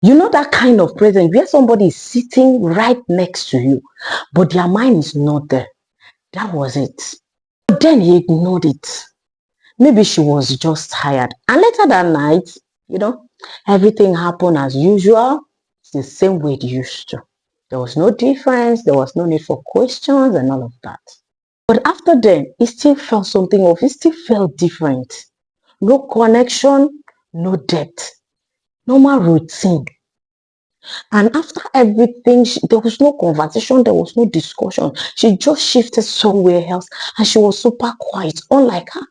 You know that kind of presence where somebody is sitting right next to you, but their mind is not there. That was it. But then he ignored it. Maybe she was just tired. And later that night, everything happened as usual. It's the same way it used to. There was no difference. There was no need for questions and all of that. But after then, it still felt something off. It still felt different. No connection, no depth, normal routine. And after everything, there was no conversation, there was no discussion. She just shifted somewhere else and she was super quiet, unlike her.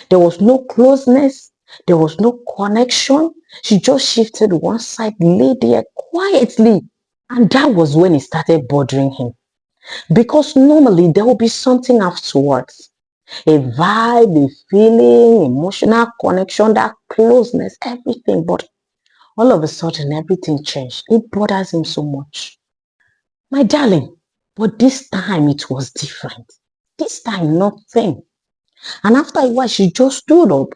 There was no closeness, there was no connection. She just shifted one side, lay there quietly. And that was when it started bothering him. Because normally there will be something afterwards. A vibe, a feeling, emotional connection, that closeness, everything. But all of a sudden, everything changed. It bothers him so much. My darling, but this time it was different. This time, nothing. And after a while, she just stood up,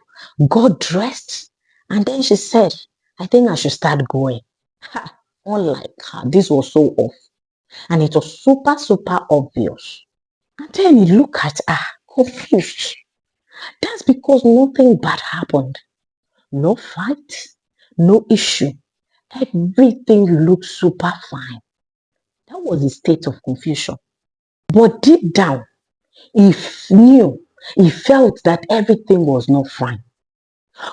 got dressed, and then she said, I think I should start going. Ha, unlike her, this was so off. And it was super, super obvious. And then he looked at her, confused. That's because nothing bad happened. No fight, no issue. Everything looked super fine. That was a state of confusion. But deep down, he knew, he felt that everything was not fine.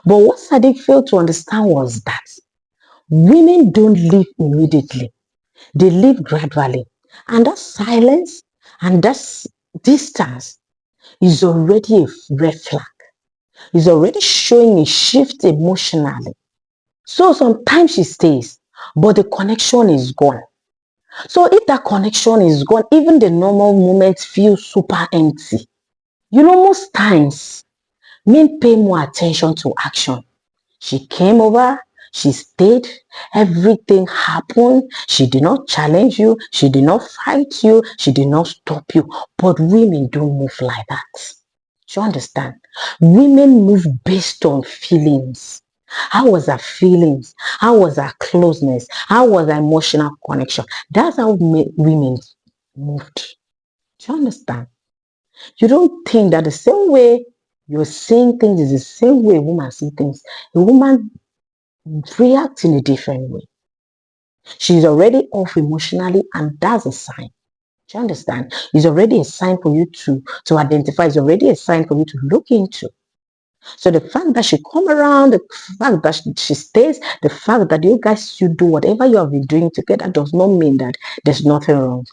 But what Sadiq failed to understand was that women don't leave immediately. They leave gradually. And that silence and that distance is already a red flag. It's already showing a shift emotionally. So sometimes she stays, but the connection is gone. So if that connection is gone, even the normal moments feel super empty. Most times, men pay more attention to action. She came over, she stayed, everything happened. She did not challenge you, she did not fight you, she did not stop you. But women don't move like that. Do you understand? Women move based on feelings. How was her feelings? How was her closeness? How was her emotional connection? That's how women moved. Do you understand? You don't think that the same way you're seeing things is the same way a woman sees things. A woman reacts in a different way. She's already off emotionally, and that's a sign. Do you understand? It's already a sign for you to identify. It's already a sign for you to look into. So the fact that she come around, the fact that she stays, the fact that you guys you do whatever you have been doing together does not mean that there's nothing wrong.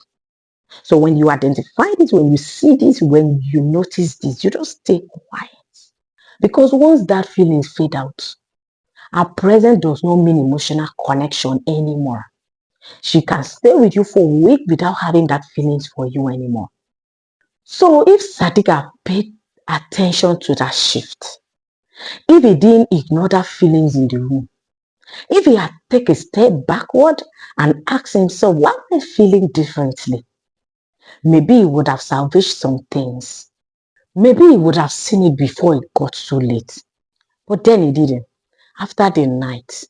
So when you identify this, when you see this, when you notice this, you just stay quiet. Because once that feelings fade out, our presence does not mean emotional connection anymore. She can stay with you for a week without having that feelings for you anymore. So if Sadiqa paid attention to that shift, if he didn't ignore that feelings in the room, if he had taken a step backward and asked himself, why am I feeling differently? Maybe he would have salvaged some things. Maybe he would have seen it before it got too late. But then he didn't. After the night,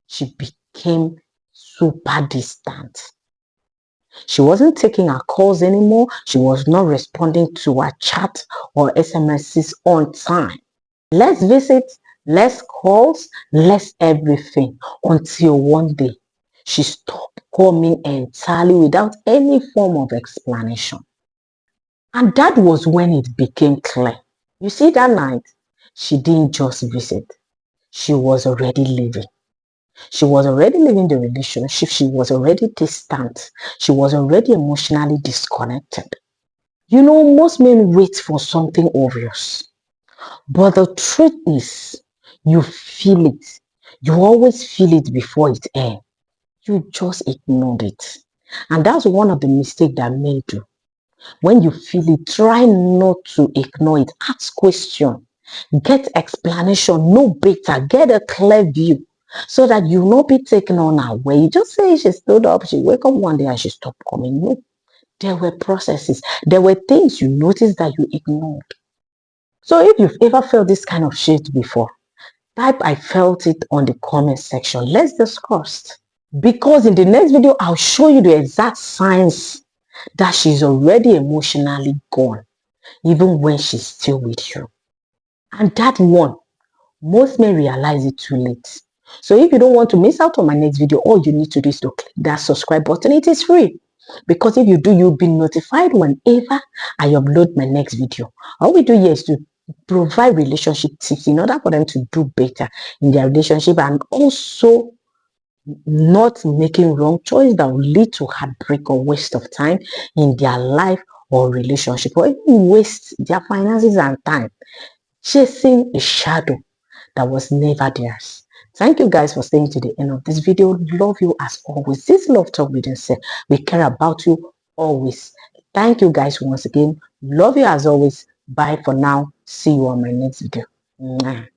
she became super distant. She wasn't taking her calls anymore. She was not responding to her chat or SMSs on time. Less visits, less calls, less everything, until one day she stopped coming entirely without any form of explanation. And that was when it became clear. You see, that night, she didn't just visit. She was already leaving. She was already leaving the relationship. She was already distant. She was already emotionally disconnected. Most men wait for something obvious. But the truth is, you feel it. You always feel it before it ends. You just ignored it. And that's one of the mistakes that men do. When you feel it, try not to ignore it. Ask questions. Get explanation. Know better. Get a clear view. So that you will not be taken on her way. You just say she stood up, she wake up one day and she stopped coming. No. There were processes. There were things you noticed that you ignored. So if you've ever felt this kind of shift before, Type I felt it on the comment section. Let's discuss. Because in the next video, I'll show you the exact signs that she's already emotionally gone, even when she's still with you. And that one, most men realize it too late. So if you don't want to miss out on my next video, all you need to do is to click that subscribe button. It is free. Because if you do, you'll be notified whenever I upload my next video. All we do here is to provide relationship tips in order for them to do better in their relationship, and also not making wrong choice that will lead to heartbreak or waste of time in their life or relationship, or even waste their finances and time chasing a shadow that was never theirs. Thank you guys for staying to the end of this video. Love you as always. This Love Talk with yourself. We care about you always. Thank you guys once again. Love you as always. Bye for now. See you on my next video. Mwah.